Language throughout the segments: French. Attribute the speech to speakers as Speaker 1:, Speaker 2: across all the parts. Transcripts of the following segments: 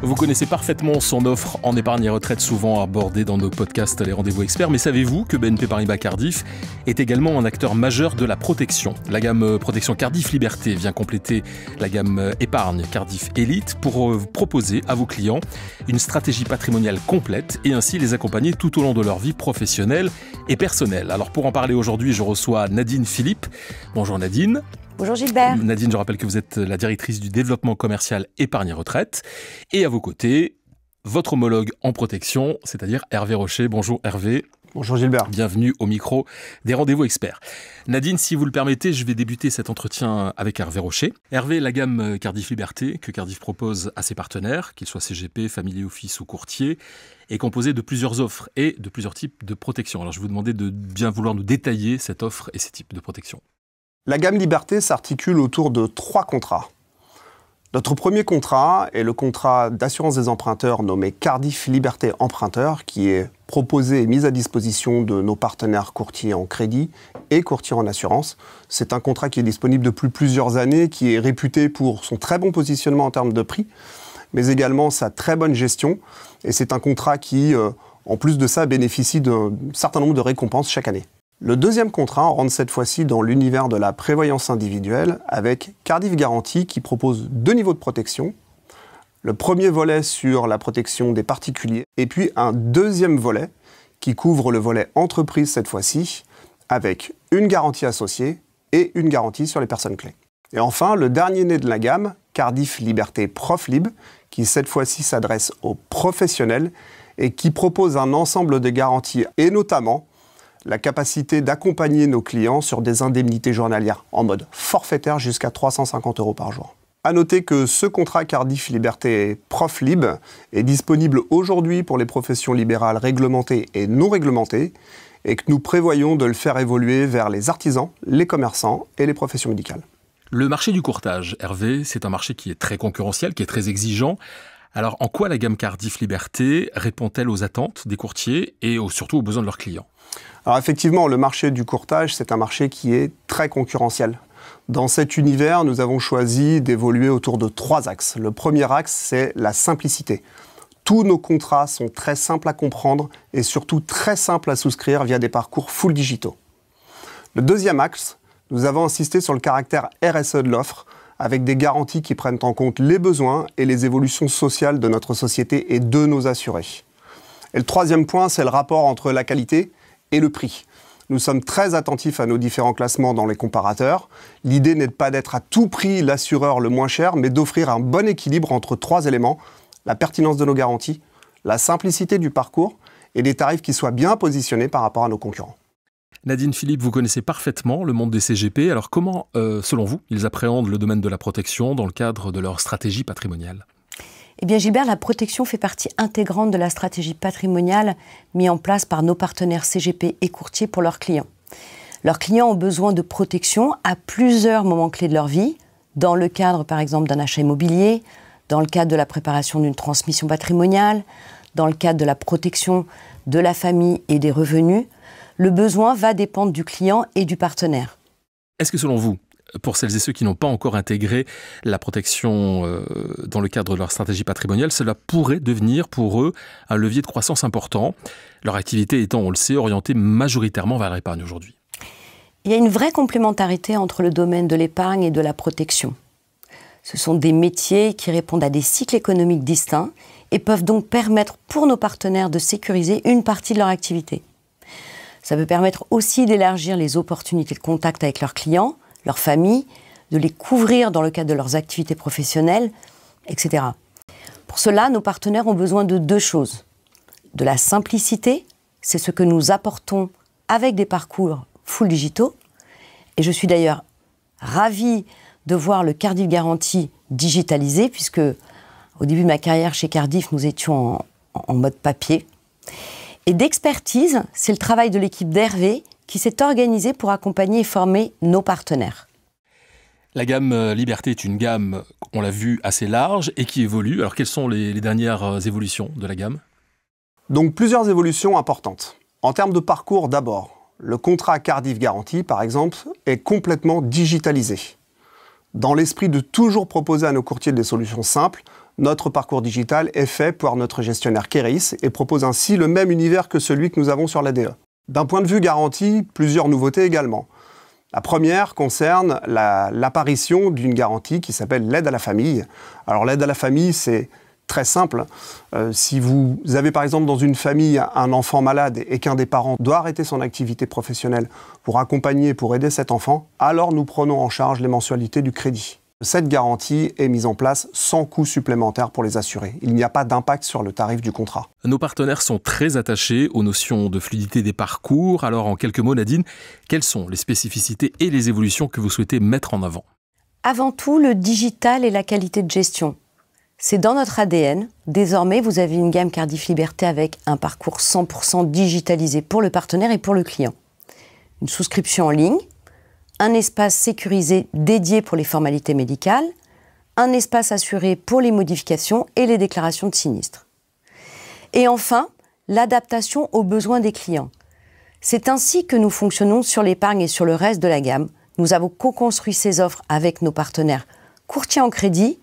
Speaker 1: Vous connaissez parfaitement son offre en épargne et retraite, souvent abordée dans nos podcasts Les Rendez-vous Experts. Mais savez-vous que BNP Paribas Cardif est également un acteur majeur de la protection? La gamme Protection Cardif Liberté vient compléter la gamme épargne Cardif Elite pour vous proposer à vos clients une stratégie patrimoniale complète et ainsi les accompagner tout au long de leur vie professionnelle et personnelle. Alors pour en parler aujourd'hui, je reçois Nadine Philippe. Bonjour Nadine.
Speaker 2: Bonjour Gilbert.
Speaker 1: Nadine, je rappelle que vous êtes la directrice du développement commercial épargne et retraite. Et à vos côtés, votre homologue en protection, c'est-à-dire Hervé Rocher. Bonjour Hervé.
Speaker 3: Bonjour Gilbert.
Speaker 1: Bienvenue au micro des Rendez-vous Experts. Nadine, si vous le permettez, je vais débuter cet entretien avec Hervé Rocher. Hervé, la gamme Cardif Liberté que Cardif propose à ses partenaires, qu'ils soient CGP, Family Office ou courtier, est composée de plusieurs offres et de plusieurs types de protection. Alors je vais vous demander de bien vouloir nous détailler cette offre et ces types de protection.
Speaker 3: La gamme Liberté s'articule autour de 3 contrats. Notre premier contrat est le contrat d'assurance des emprunteurs nommé Cardif Liberté Emprunteur, qui est proposé et mis à disposition de nos partenaires courtiers en crédit et courtiers en assurance. C'est un contrat qui est disponible depuis plusieurs années, qui est réputé pour son très bon positionnement en termes de prix, mais également sa très bonne gestion. Et c'est un contrat qui, en plus de ça, bénéficie d'un certain nombre de récompenses chaque année. Le deuxième contrat rentre cette fois-ci dans l'univers de la prévoyance individuelle avec Cardif Garantie qui propose 2 niveaux de protection. Le premier volet sur la protection des particuliers et puis un deuxième volet qui couvre le volet entreprise cette fois-ci avec une garantie associée et une garantie sur les personnes clés. Et enfin, le dernier né de la gamme, Cardif Liberté ProfLib, qui cette fois-ci s'adresse aux professionnels et qui propose un ensemble de garanties et notamment la capacité d'accompagner nos clients sur des indemnités journalières en mode forfaitaire jusqu'à 350 € par jour. A noter que ce contrat Cardif Liberté ProfLib est disponible aujourd'hui pour les professions libérales réglementées et non réglementées et que nous prévoyons de le faire évoluer vers les artisans, les commerçants et les professions médicales.
Speaker 1: Le marché du courtage, Hervé, c'est un marché qui est très concurrentiel, qui est très exigeant. Alors en quoi la gamme Cardif Liberté répond-elle aux attentes des courtiers et surtout aux besoins de leurs clients ?
Speaker 3: Alors effectivement, le marché du courtage, c'est un marché qui est très concurrentiel. Dans cet univers, nous avons choisi d'évoluer autour de 3 axes. Le premier axe, c'est la simplicité. Tous nos contrats sont très simples à comprendre et surtout très simples à souscrire via des parcours full digitaux. Le deuxième axe, nous avons insisté sur le caractère RSE de l'offre avec des garanties qui prennent en compte les besoins et les évolutions sociales de notre société et de nos assurés. Et le troisième point, c'est le rapport entre la qualité et le prix. Nous sommes très attentifs à nos différents classements dans les comparateurs. L'idée n'est pas d'être à tout prix l'assureur le moins cher, mais d'offrir un bon équilibre entre 3 éléments, la pertinence de nos garanties, la simplicité du parcours et des tarifs qui soient bien positionnés par rapport à nos concurrents.
Speaker 1: Nadine Philippe, vous connaissez parfaitement le monde des CGP. Alors comment, selon vous, ils appréhendent le domaine de la protection dans le cadre de leur stratégie patrimoniale ?
Speaker 2: Eh bien Gilbert, la protection fait partie intégrante de la stratégie patrimoniale mise en place par nos partenaires CGP et courtiers pour leurs clients. Leurs clients ont besoin de protection à plusieurs moments clés de leur vie, dans le cadre par exemple d'un achat immobilier, dans le cadre de la préparation d'une transmission patrimoniale, dans le cadre de la protection de la famille et des revenus. Le besoin va dépendre du client et du partenaire.
Speaker 1: Est-ce que selon vous, pour celles et ceux qui n'ont pas encore intégré la protection dans le cadre de leur stratégie patrimoniale, cela pourrait devenir pour eux un levier de croissance important, leur activité étant, on le sait, orientée majoritairement vers l'épargne aujourd'hui?
Speaker 2: Il y a une vraie complémentarité entre le domaine de l'épargne et de la protection. Ce sont des métiers qui répondent à des cycles économiques distincts et peuvent donc permettre pour nos partenaires de sécuriser une partie de leur activité. Ça peut permettre aussi d'élargir les opportunités de contact avec leurs clients, leurs familles, de les couvrir dans le cadre de leurs activités professionnelles, etc. Pour cela, nos partenaires ont besoin de 2 choses. De la simplicité, c'est ce que nous apportons avec des parcours full digitaux. Et je suis d'ailleurs ravie de voir le Cardif Garantie digitalisé, puisque au début de ma carrière chez Cardif, nous étions en mode papier. Et d'expertise, c'est le travail de l'équipe d'Hervé qui s'est organisée pour accompagner et former nos partenaires.
Speaker 1: La gamme Liberté est une gamme, on l'a vu, assez large et qui évolue. Alors quelles sont les dernières évolutions de la gamme ?
Speaker 3: Donc plusieurs évolutions importantes. En termes de parcours d'abord, le contrat Cardif Garantie par exemple est complètement digitalisé. Dans l'esprit de toujours proposer à nos courtiers des solutions simples, Notre parcours digital est fait par notre gestionnaire Keris et propose ainsi le même univers que celui que nous avons sur l'ADE. D'un point de vue garantie, plusieurs nouveautés également. La première concerne l'apparition d'une garantie qui s'appelle l'aide à la famille. Alors l'aide à la famille, c'est très simple. Si vous avez par exemple dans une famille un enfant malade et qu'un des parents doit arrêter son activité professionnelle pour accompagner, pour aider cet enfant, alors nous prenons en charge les mensualités du crédit. Cette garantie est mise en place sans coût supplémentaire pour les assurés. Il n'y a pas d'impact sur le tarif du contrat.
Speaker 1: Nos partenaires sont très attachés aux notions de fluidité des parcours. Alors en quelques mots, Nadine, quelles sont les spécificités et les évolutions que vous souhaitez mettre en avant?
Speaker 2: Avant tout, le digital et la qualité de gestion. C'est dans notre ADN. Désormais, vous avez une gamme Cardif Liberté avec un parcours 100% digitalisé pour le partenaire et pour le client. Une souscription en ligne, un espace sécurisé dédié pour les formalités médicales, un espace assuré pour les modifications et les déclarations de sinistres. Et enfin, l'adaptation aux besoins des clients. C'est ainsi que nous fonctionnons sur l'épargne et sur le reste de la gamme. Nous avons co-construit ces offres avec nos partenaires courtiers en crédit,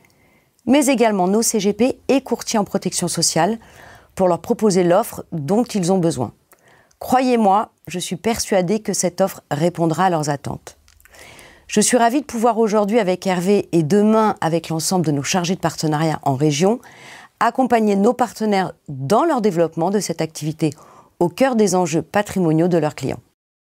Speaker 2: mais également nos CGP et courtiers en protection sociale pour leur proposer l'offre dont ils ont besoin. Croyez-moi, je suis persuadée que cette offre répondra à leurs attentes. Je suis ravie de pouvoir aujourd'hui avec Hervé et demain avec l'ensemble de nos chargés de partenariat en région accompagner nos partenaires dans leur développement de cette activité au cœur des enjeux patrimoniaux de leurs clients.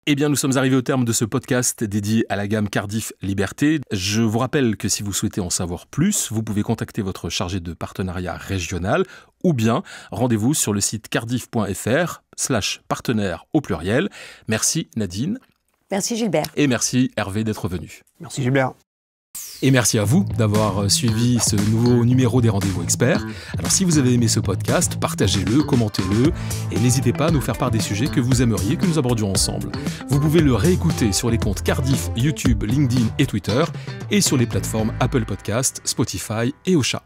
Speaker 1: Eh bien, nous sommes arrivés au terme de ce podcast dédié à la gamme Cardif Liberté. Je vous rappelle que si vous souhaitez en savoir plus, vous pouvez contacter votre chargé de partenariat régional ou bien rendez-vous sur le site cardif.fr/partenaire au pluriel. Merci Nadine.
Speaker 2: Merci Gilbert.
Speaker 1: Et merci Hervé d'être venu.
Speaker 3: Merci Gilbert.
Speaker 1: Et merci à vous d'avoir suivi ce nouveau numéro des Rendez-vous Experts. Alors si vous avez aimé ce podcast, partagez-le, commentez-le et n'hésitez pas à nous faire part des sujets que vous aimeriez que nous abordions ensemble. Vous pouvez le réécouter sur les comptes Cardif, YouTube, LinkedIn et Twitter et sur les plateformes Apple Podcasts, Spotify et Ocha.